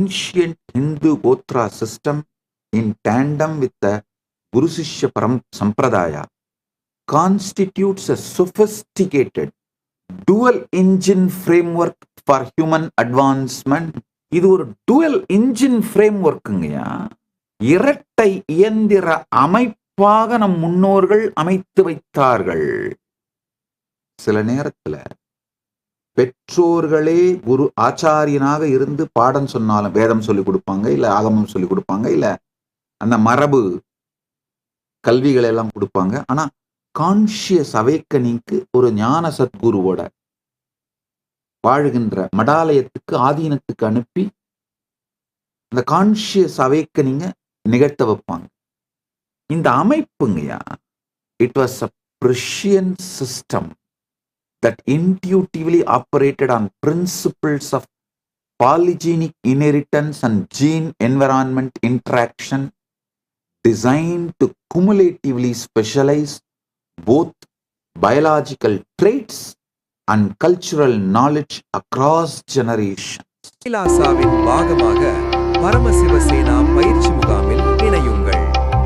ancient Hindu Gotra system in tandem with the Guru Shishya Sampradaya constitutes a sophisticated dual engine framework for human advancement. இது ஒரு dual engine frameworkங்கயா. இரட்டை இயந்திர அமைப்பாக நம் முன்னோர்கள் அமைத்து வைத்தார்கள். சில நேரத்துல பெற்றோர்களே குரு ஆச்சாரியனாக இருந்து பாடம் சொன்னாலும் வேதம் சொல்லி கொடுப்பாங்க, இல்ல ஆகமம் சொல்லி கொடுப்பாங்க, இல்ல அந்த மரபு கல்விகளை எல்லாம் கொடுப்பாங்க. ஆனா கான்சியஸ் அவேக்கனிங்க்கு ஒரு ஞான சத்குருவோட வாழுகின்ற மடாலயத்துக்கு ஆதீனத்துக்கு அனுப்பி அந்த கான்சியஸ் அவேக்கனிங்க நிகழ்த்த வைப்பாங்க. இந்த அமைப்புங்கயா, it was a Prussian system that intuitively operated on principles of polygenic inheritance and gene-environment interaction, designed to cumulatively specialize both biological traits and cultural knowledge across generations. கைலாசாவின் பாகமாக பரமசிவசேனா பயிற்சி முகாமில்